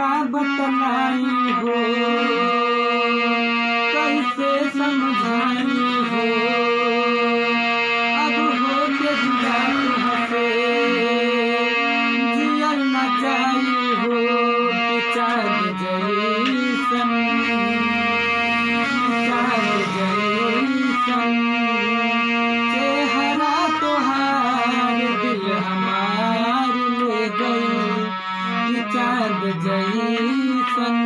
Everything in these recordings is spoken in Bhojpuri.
का बतलाई हो, कैसे समझाई हो, अब हो के जुदा तुमसे जियल न जाई हो कि चाँद जैसन, चाँद जैसन चेहरा तोहार दिल हमार ले गई कि चाँद जैसन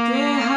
चेहरा